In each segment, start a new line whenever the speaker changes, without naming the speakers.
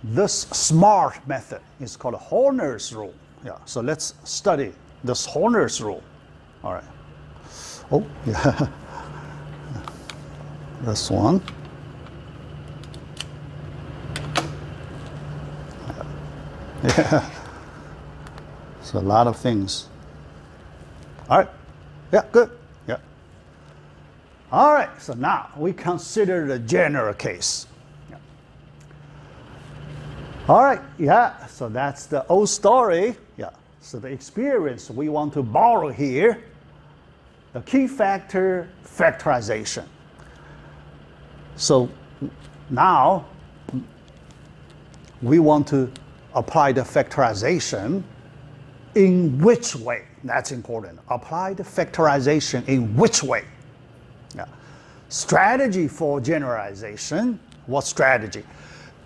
this smart method is called Horner's rule. Yeah, so let's study this Horner's rule. All right. Oh, yeah. This one. Yeah. So a lot of things. All right. Yeah, good. Yeah. All right. So now we consider the general case. Yeah. All right. Yeah. So that's the old story. Yeah. So the experience we want to borrow here, the key factor factorization. So now we want to apply the factorization in which way? That's important. Apply the factorization in which way? Yeah. Strategy for generalization. What strategy?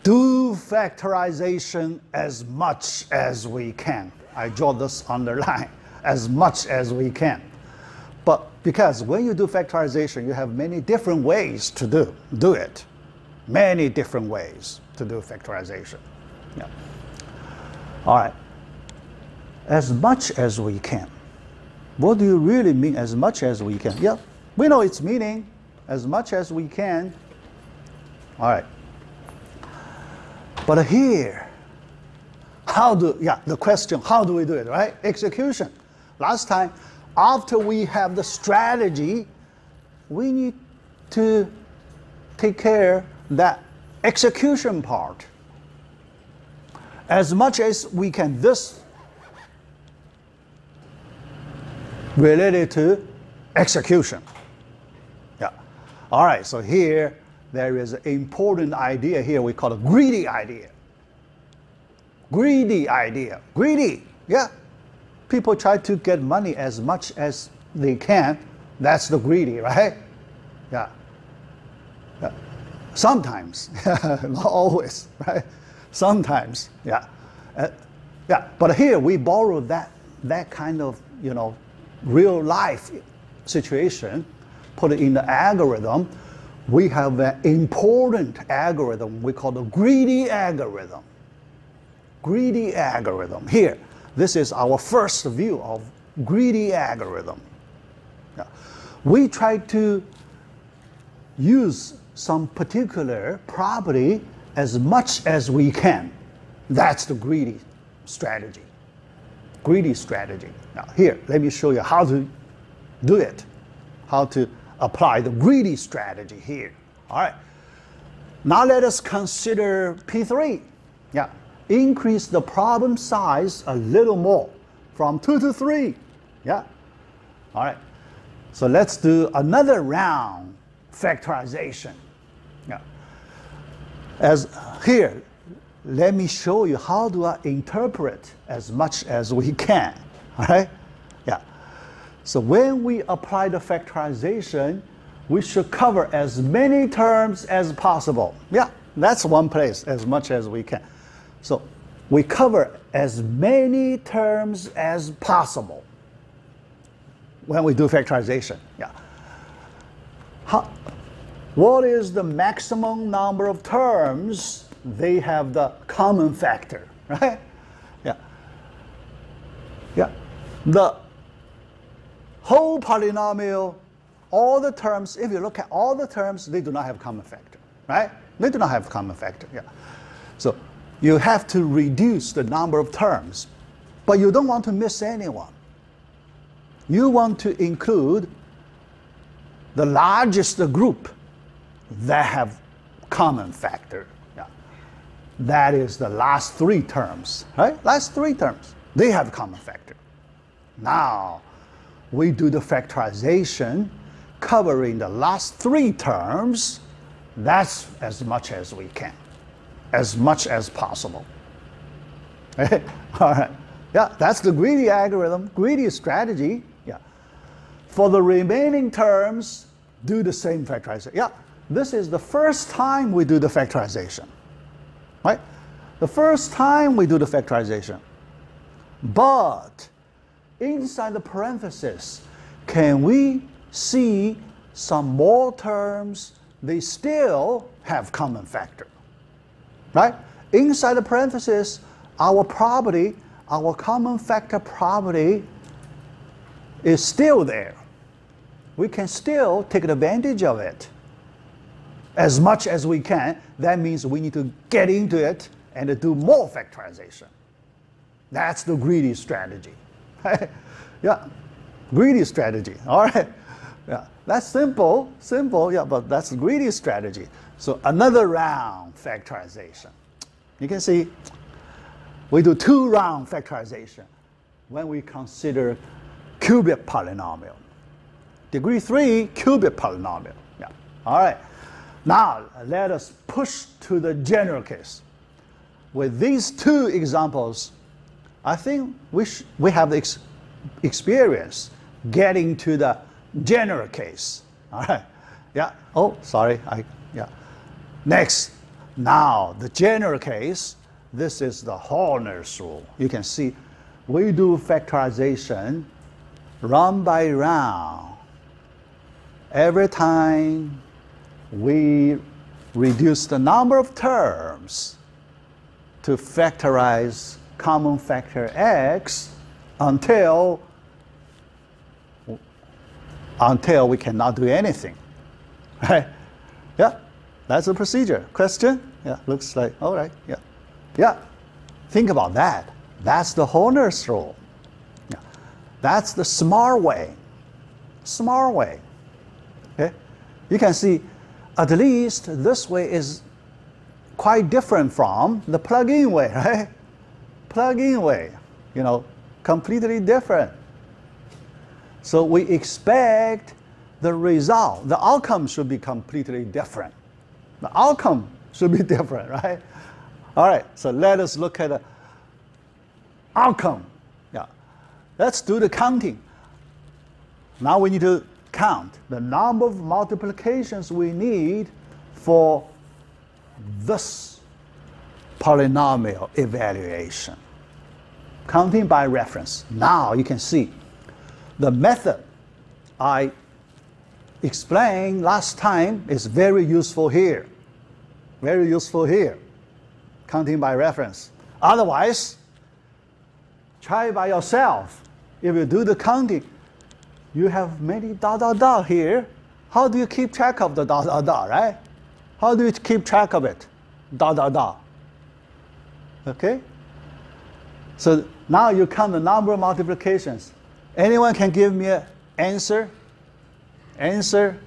Do factorization as much as we can. I draw this underline, as much as we can. But because when you do factorization, you have many different ways to do it. Many different ways to do factorization. Yeah. All right. As much as we can. What do you really mean as much as we can? Yeah, we know its meaning, as much as we can. All right. But here, the question, how do we do it, right? Execution. Last time, after we have the strategy, we need to take care that execution part. As much as we can, this related to execution. Yeah. All right, so here there is an important idea here we call a greedy idea. Greedy idea. Greedy, yeah. People try to get money as much as they can. That's the greedy, right? Yeah. Yeah. Sometimes, not always, right? Sometimes, yeah. Yeah, but here we borrow that kind of, real life situation, put it in the algorithm. We have an important algorithm we call the greedy algorithm. Greedy algorithm. Here, this is our first view of greedy algorithm. Yeah. We try to use some particular property as much as we can. That's the greedy strategy. Greedy strategy. Now here, let me show you how to do it. How to apply the greedy strategy here. All right. Now let us consider P3. Yeah. Increase the problem size a little more from 2 to 3. Yeah. All right. So let's do another round factorization. Yeah. As here, let me show you how do I interpret as much as we can. All right? Yeah. So when we apply the factorization, we should cover as many terms as possible. Yeah, that's one place, as much as we can. So we cover as many terms as possible when we do factorization. Yeah. What is the maximum number of terms they have the common factor, right? Yeah. Yeah. The whole polynomial, all the terms, if you look at all the terms, they do not have common factor, right? They do not have common factor, yeah. So you have to reduce the number of terms, but you don't want to miss anyone. You want to include the largest group that have common factor. Yeah. That is the last 3 terms, right? Last 3 terms, they have common factor. Now, we do the factorization covering the last 3 terms. That's as much as we can, as much as possible. All right. Yeah, that's the greedy algorithm, greedy strategy. Yeah. For the remaining terms, do the same factorization. Yeah, this is the first time we do the factorization, right? The first time we do the factorization. But inside the parenthesis, can we see some more terms they still have common factor, right? inside the parenthesis, our property, our common factor property is still there. We can still take advantage of it as much as we can. That means we need to get into it and do more factorization. That's the greedy strategy. Yeah, greedy strategy, all right? Yeah, that's simple, yeah, but that's the greedy strategy. So another round factorization. You can see we do 2-round factorization when we consider qubit polynomial. Degree 3 qubit polynomial. Yeah. All right. Now let us push to the general case. With these 2 examples, I think we have the experience getting to the general case. All right. Yeah. Oh, sorry. Yeah. Next. Now the general case. This is the Horner's rule. You can see we do factorization round by round. Every time we reduce the number of terms to factorize common factor x until we cannot do anything. Right? Yeah, that's the procedure. Question? Yeah, looks like, all right, yeah. Yeah, think about that. That's the Horner's rule. Yeah. That's the smart way. Smart way. Okay? You can see at least this way is quite different from the plug-in way, right? Plug-in way, you know, completely different. So we expect the result, the outcome should be completely different. The outcome should be different, right? All right, so let us look at the outcome. Yeah. Let's do the counting. Now we need to count the number of multiplications we need for this polynomial evaluation. Counting by reference. Now you can see the method I explained last time is very useful here. Very useful here. Counting by reference. Otherwise, try by yourself. If you do the counting, you have many ... here. How do you keep track of the ... right? How do you keep track of it? ... Okay? So now you count the number of multiplications. Anyone can give me an answer? Answer?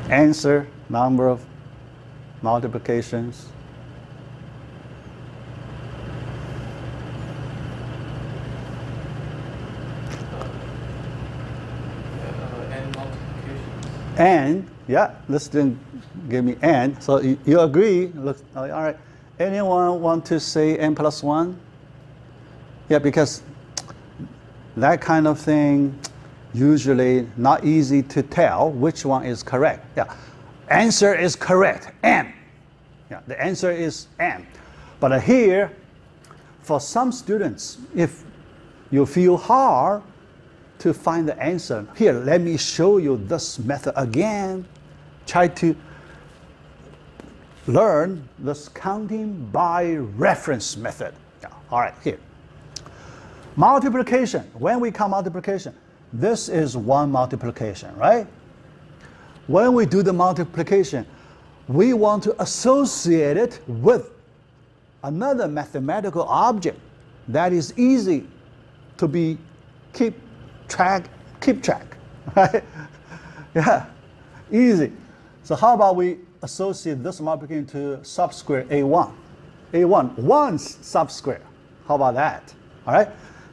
Answer, number of multiplications.
N multiplications.
N, yeah, this didn't give me N. So you agree? Look, all right. Anyone want to say N plus 1? Yeah, because that kind of thing, usually not easy to tell which one is correct. Yeah, answer is correct, M. Yeah, the answer is M. But here, for some students, if you feel hard to find the answer, here, let me show you this method again. Try to learn this counting by reference method. Yeah, all right, here. Multiplication, when we count multiplication, this is one multiplication, right? When we do the multiplication, we want to associate it with another mathematical object that is easy to keep track, right? Yeah, easy. So how about we associate this multiplication to subsquare A1? A1, 1 subsquare. How about that? All right.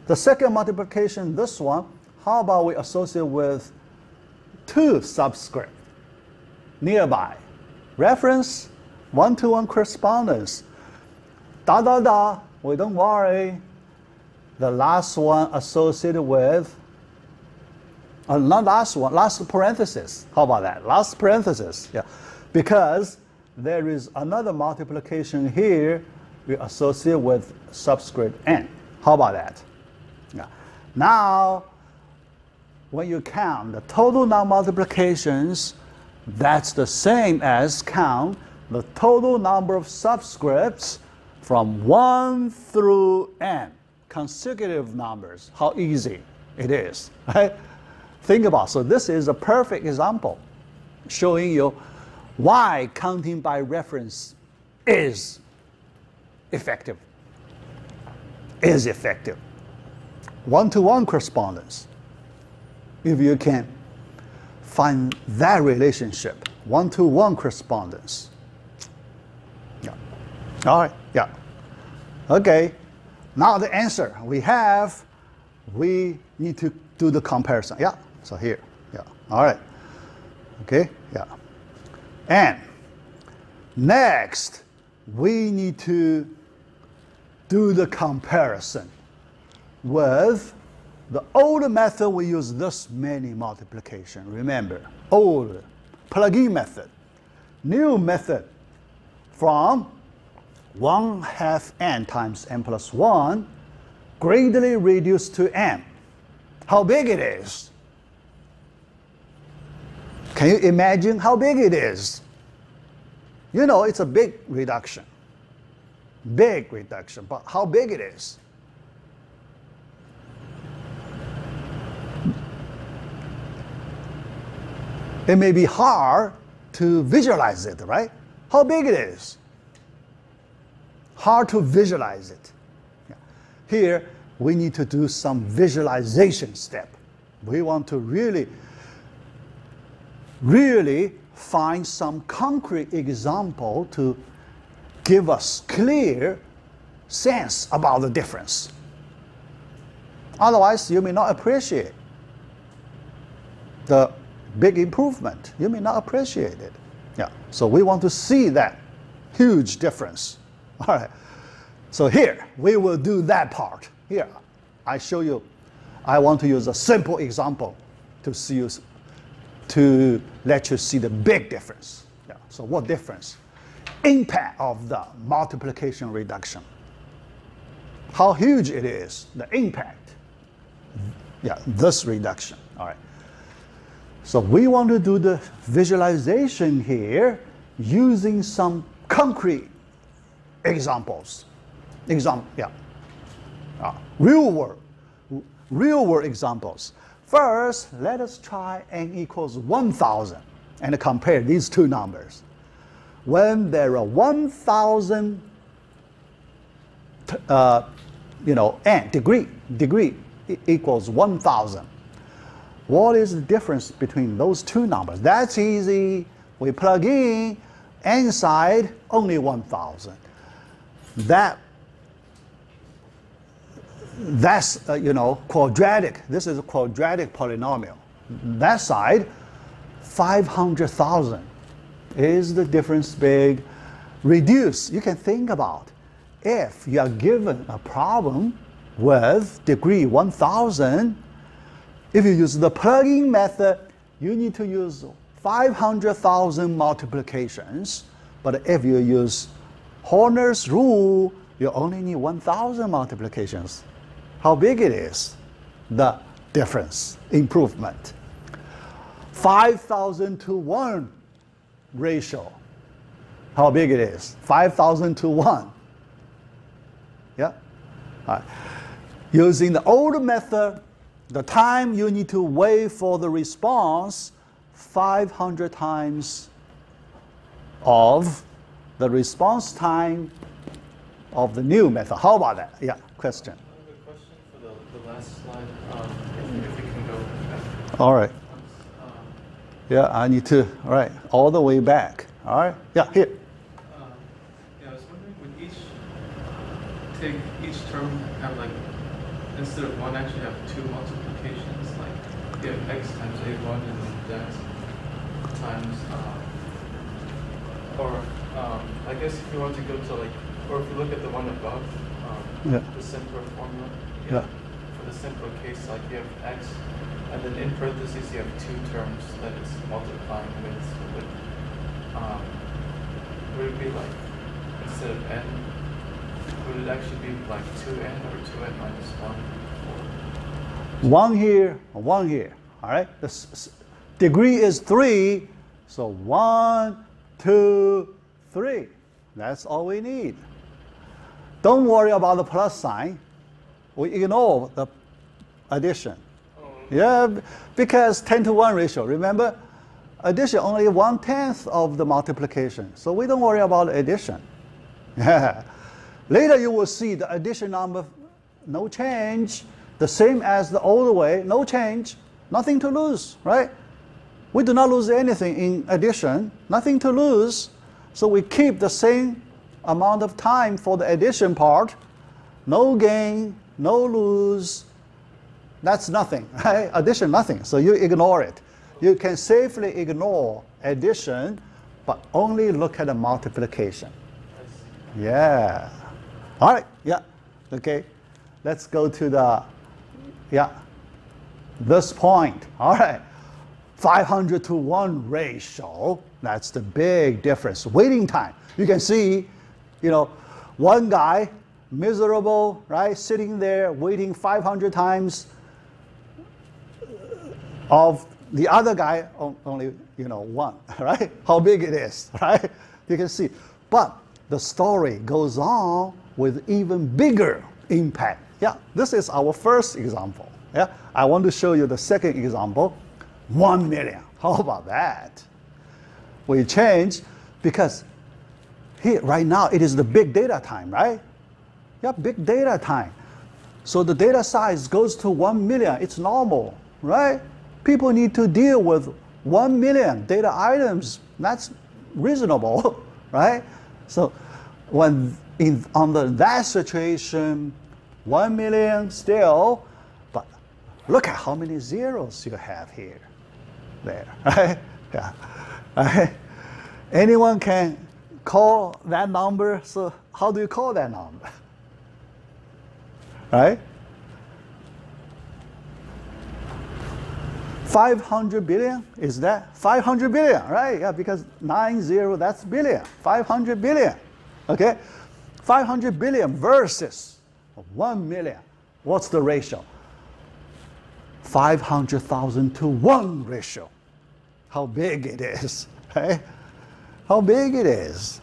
The second multiplication, this one, how about we associate with 2 subscript nearby? Reference, 1-to-1 correspondence. ... we don't worry. The last one associated with, not last one, last parenthesis. How about that? Last parenthesis, yeah. Because there is another multiplication here we associate with subscript N. How about that? Yeah. Now, when you count the total non-multiplications, That's the same as count the total number of subscripts from 1 through n, consecutive numbers. How easy it is, right? Think about it. So this is a perfect example showing you why counting by reference is effective. Is effective. One-to-one correspondence. If you can find that relationship, one-to-one correspondence. Yeah. All right. Yeah. Okay. Now the answer we have, we need to do the comparison. Yeah. So here. Yeah. All right. Okay. Yeah. And next, we need to do the comparison with the old method. We use this many multiplication. Remember, old plug-in method. New method from 1/2 n times n plus 1 greatly reduced to n. How big it is? Can you imagine how big it is? You know, it's a big reduction. Big reduction, but how big it is? It may be hard to visualize it, right? How big it is? Hard to visualize it. Yeah. Here, we need to do some visualization step. We want to really find some concrete example to give us clear sense about the difference. Otherwise, you may not appreciate the big improvement. You may not appreciate it. Yeah. So we want to see that huge difference. All right. So here, we will do that part. Here, I show you, I want to use a simple example to let you see the big difference. Yeah. So what difference? Impact of the multiplication reduction. How huge it is, the impact. Yeah, this reduction. All right. So we want to do the visualization here using some concrete examples. Real world examples. First, let us try n equals 1,000 and compare these two numbers. When there are 1,000, n, degree equals 1,000. What is the difference between those two numbers? That's easy. We plug in n side only 1,000. That's quadratic. This is a quadratic polynomial. That side 500,000. Is the difference big? Reduce. You can think about if you are given a problem with degree 1,000. If you use the plug-in method, you need to use 500,000 multiplications. But if you use Horner's rule, you only need 1,000 multiplications. How big it is? The difference, improvement. 5,000 to 1 ratio. How big it is? 5,000 to 1. Yeah? All right. Using the old method, the time you need to wait for the response, 500 times of the response time of the new method. How about that? Yeah, question.
I have a question for the last slide, if you can go back.
All right. Yeah, I need to, all right, all the way back. All right, yeah, here.
Yeah, I was wondering, would take each term have like, instead of one, actually have two multiplications, like you have x times a1 and then that times, I guess if you want to go to like, or if you look at the one above, the simpler formula, for the simpler case, like you have x, and then in parentheses you have two terms that it's multiplying with. Would it be like, instead of n, would it actually be like 2n or 2n minus 1?
1 here, 1 here. All right. The degree is 3. So 1, 2, 3. That's all we need. Don't worry about the plus sign. We ignore the addition. Yeah, because 10-to-1 ratio, remember? Addition only 1/10 of the multiplication. So we don't worry about addition. Yeah. Later you will see the addition number, no change. The same as the old way, no change. Nothing to lose, right? We do not lose anything in addition. Nothing to lose. So we keep the same amount of time for the addition part. No gain, no lose. That's nothing, right? Addition, nothing. So you ignore it. You can safely ignore addition, but only look at the multiplication. Yeah. All right, yeah, okay. Let's go to the, this point. All right, 500-to-1 ratio. That's the big difference. Waiting time. You can see, one guy, miserable, right, sitting there waiting 500 times of the other guy only, one, right? How big it is, right? You can see. But the story goes on with even bigger impact. Yeah, this is our first example. Yeah, I want to show you the second example, 1 million. How about that? We change because here, right now, it is the big data time, right? Yeah, big data time. So the data size goes to 1 million. It's normal, right? People need to deal with 1 million data items. That's reasonable, right? So when under that situation, 1 million still, but look at how many zeros you have here, there, right? Yeah. Right? Anyone can call that number. So how do you call that number? Right? 500 billion, is that 500 billion, right? Yeah, because 90, that's billion, 500 billion, okay? 500 billion versus 1 million. What's the ratio? 500,000 to 1 ratio. How big it is, right? How big it is.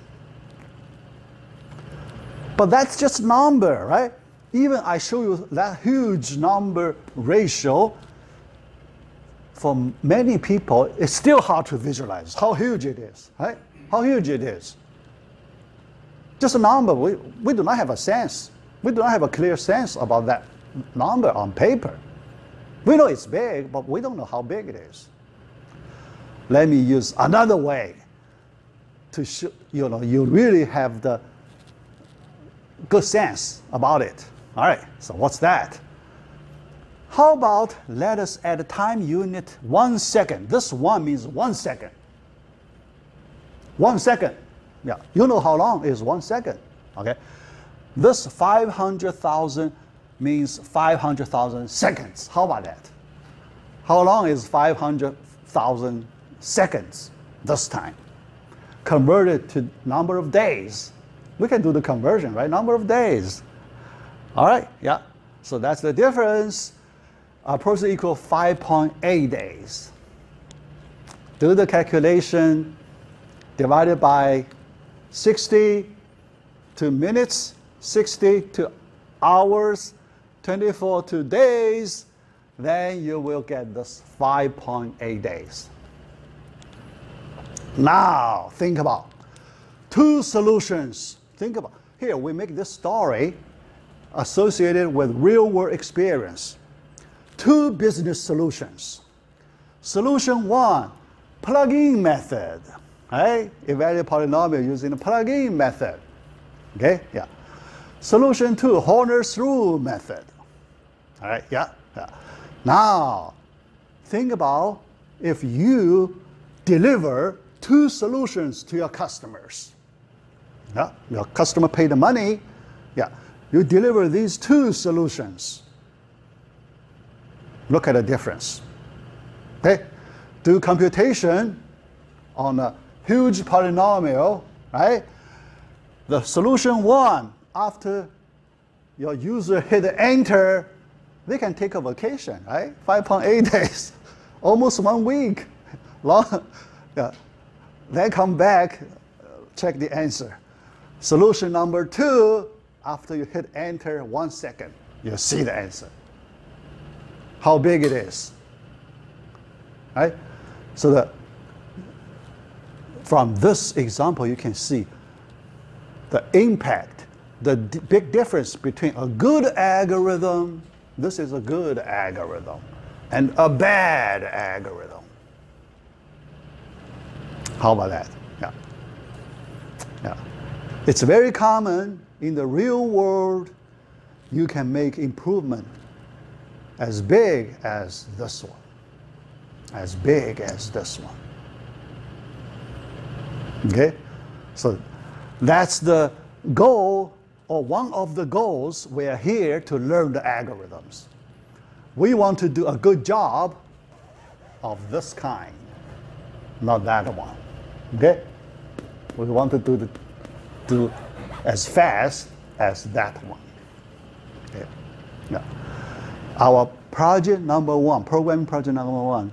But that's just number, right? Even I show you that huge number ratio, for many people, it's still hard to visualize how huge it is, right? How huge it is. Just a number, we do not have a sense. We do not have a clear sense about that number on paper. We know it's big, but we don't know how big it is. Let me use another way to show, you really have the good sense about it. All right, so what's that? How about let us add a time unit 1 second. This 1 means 1 second. 1 second. Yeah, you know how long is 1 second, okay? This 500,000 means 500,000 seconds. How about that? How long is 500,000 seconds this time? Converted to number of days. We can do the conversion, right? Number of days. All right, yeah. So that's the difference. Approximately equal 5.8 days. Do the calculation, divided by 60 to minutes, 60 to hours, 24 to days, then you will get this 5.8 days. Now, think about 2 solutions. Think about, here we make this story associated with real-world experience. 2 business solutions. Solution 1, plug-in method. Right? Evaluate polynomial using the plug-in method. Okay, yeah. Solution 2, Horner's rule method. All right, yeah. Now, think about if you deliver 2 solutions to your customers. Yeah, your customer paid the money. Yeah, you deliver these 2 solutions. Look at the difference. Okay, do computation on a huge polynomial, right? The solution 1, after your user hit enter, they can take a vacation, right? 5.8 days, almost 1 week long. Yeah. Then come back, check the answer. Solution number 2, after you hit enter 1 second, you see the answer. How big it is. Right? So from this example, you can see the impact, the big difference between a good algorithm, this is a good algorithm, and a bad algorithm. How about that? Yeah. Yeah. It's very common in the real world. You can make improvement as big as this one. As big as this one. Okay? So that's the goal, or one of the goals. We are here to learn the algorithms. We want to do a good job of this kind, not that one. Okay? We want to do as fast as that one. Okay? Now, our project number 1, programming project number 1,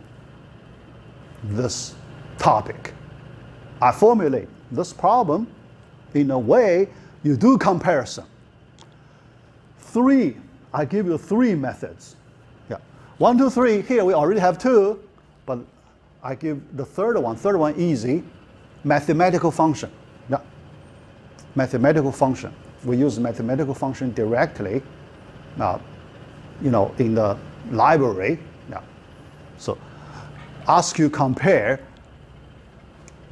this topic. I formulate this problem in a way you do comparison. 3, I give you 3 methods. Yeah. 1, 2, 3, here we already have 2, but I give the third one easy, mathematical function. Yeah. Mathematical function. We use mathematical function directly, in the library. Yeah. So ask you compare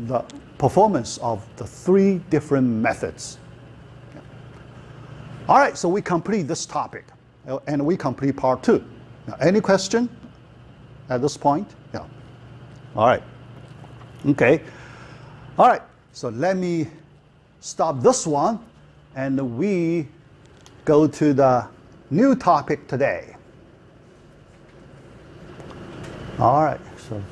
the performance of the 3 different methods. Yeah. All right, so we complete this topic, and we complete part 2. Now, any question at this point? Yeah. All right. Okay. All right, so let me stop this one, and we go to the new topic today. All right, so